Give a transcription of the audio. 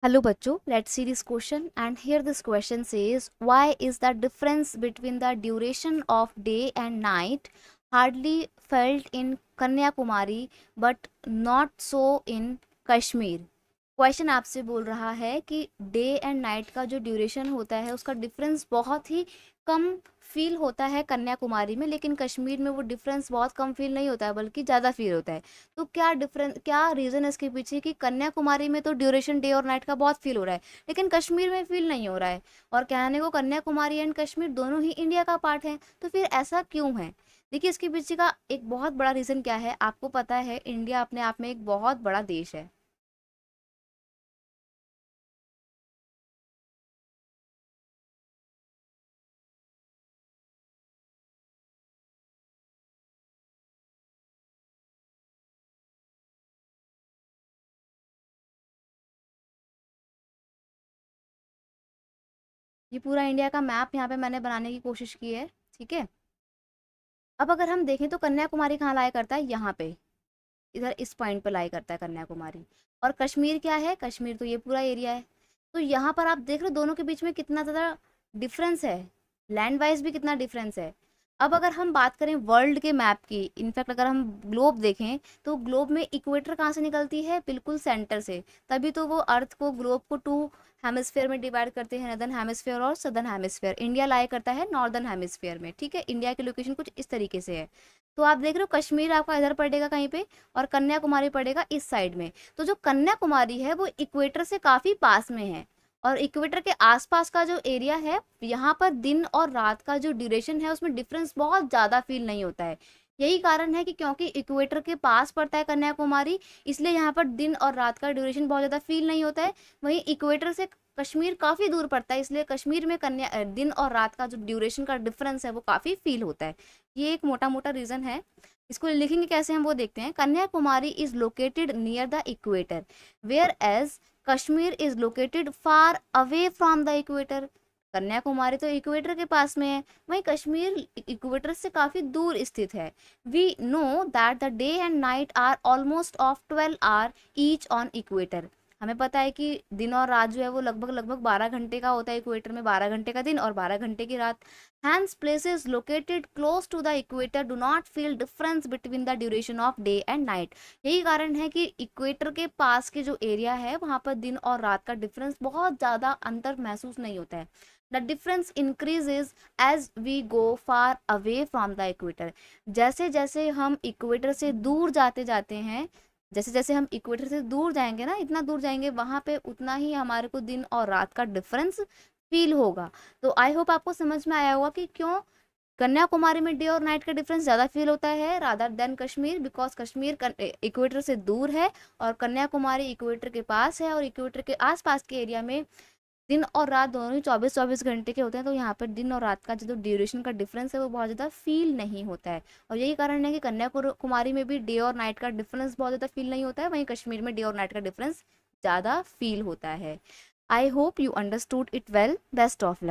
Hello bachcho, let's see this question, and here this question says, why is the difference between the duration of day and night hardly felt in Kanyakumari but not so in Kashmir? Question आपसे बोल रहा है कि day and night का जो duration होता है उसका डिफरेंस बहुत ही कम फील होता है कन्याकुमारी में, लेकिन कश्मीर में वो डिफरेंस बहुत कम फील नहीं होता है बल्कि ज़्यादा फील होता है। तो क्या डिफरेंस, क्या रीज़न है इसके पीछे कि कन्याकुमारी में तो ड्यूरेशन डे और नाइट का बहुत फील हो रहा है लेकिन कश्मीर में फील नहीं हो रहा है। और कहने को कन्याकुमारी एंड कश्मीर दोनों ही इंडिया का पार्ट है, तो फिर ऐसा क्यों है? देखिए, इसके पीछे का एक बहुत बड़ा रीज़न क्या है आपको पता है। इंडिया अपने आप में एक बहुत बड़ा देश है। ये पूरा इंडिया का मैप यहाँ पे मैंने बनाने की कोशिश की है। ठीक है, अब अगर हम देखें तो कन्याकुमारी कहाँ लाया करता है, यहाँ पे, इधर इस पॉइंट पे लाई करता है कन्याकुमारी। और कश्मीर क्या है, कश्मीर तो ये पूरा एरिया है। तो यहाँ पर आप देख रहे हो दोनों के बीच में कितना ज़्यादा डिफरेंस है, लैंड वाइज भी कितना डिफरेंस है। अब अगर हम बात करें वर्ल्ड के मैप की, इनफैक्ट अगर हम ग्लोब देखें तो ग्लोब में इक्वेटर कहाँ से निकलती है, बिल्कुल सेंटर से। तभी तो वो अर्थ को, ग्लोब को टू हेमिस्फेयर में डिवाइड करते हैं, नॉर्दर्न हेमिस्फेयर और सदर्न हेमिस्फेयर। इंडिया लाया करता है नॉर्दर्न हेमिस्फेयर में। ठीक है, इंडिया की लोकेशन कुछ इस तरीके से है। तो आप देख रहे हो कश्मीर आपका इधर पड़ेगा कहीं पे और कन्याकुमारी पड़ेगा इस साइड में। तो जो कन्याकुमारी है वो इक्वेटर से काफी पास में है, और इक्वेटर के आसपास का जो एरिया है यहाँ पर दिन और रात का जो ड्यूरेशन है उसमें डिफरेंस बहुत ज़्यादा फील नहीं होता है। यही कारण है कि क्योंकि इक्वेटर के पास पड़ता है कन्याकुमारी, इसलिए यहाँ पर दिन और रात का ड्यूरेशन बहुत ज़्यादा फील नहीं होता है। वहीं इक्वेटर से कश्मीर काफ़ी दूर पड़ता है, इसलिए कश्मीर में दिन और रात का जो ड्यूरेशन का डिफरेंस है वो काफ़ी फील होता है। ये एक मोटा मोटा रीज़न है। इसको लिखेंगे कैसे हम वो देखते हैं। Kanyakumari is located near the equator, whereas Kashmir is located far away from the equator. Kanyakumari तो इक्वेटर के पास में है, वहीं कश्मीर इक्वेटर से काफी दूर स्थित है। We know that the day and night are almost of 12 hour each on equator. हमें पता है कि दिन और रात जो है वो लगभग लगभग 12 घंटे का होता है इक्वेटर में, 12 घंटे का दिन और 12 घंटे की रात। Hence, places located close to the equator do not feel difference between the duration of day and night। यही कारण है कि इक्वेटर के पास के जो एरिया है वहां पर दिन और रात का डिफरेंस बहुत ज़्यादा अंतर महसूस नहीं होता है। The difference increases as we go far away from the equator. जैसे जैसे हम इक्वेटर से दूर जाते जाते हैं, जैसे जैसे हम इक्वेटर से दूर जाएंगे ना, इतना दूर जाएंगे वहां पे उतना ही हमारे को दिन और रात का डिफरेंस फील होगा। तो आई होप आपको समझ में आया होगा कि क्यों कन्याकुमारी में डे और नाइट का डिफरेंस ज़्यादा फील होता है rather than Kashmir, because Kashmir equator से दूर है और कन्याकुमारी इक्वेटर के पास है, और इक्वेटर के आसपास के एरिया में दिन और रात दोनों ही 24-24 घंटे के होते हैं। तो यहाँ पर दिन और रात का जो ड्यूरेशन का डिफरेंस है वो बहुत ज़्यादा फील नहीं होता है। और यही कारण है कि कन्याकुमारी में भी डे और नाइट का डिफरेंस बहुत ज़्यादा फील नहीं होता है, वहीं कश्मीर में डे और नाइट का डिफरेंस ज़्यादा फील होता है। I hope you understood it well. Best of luck.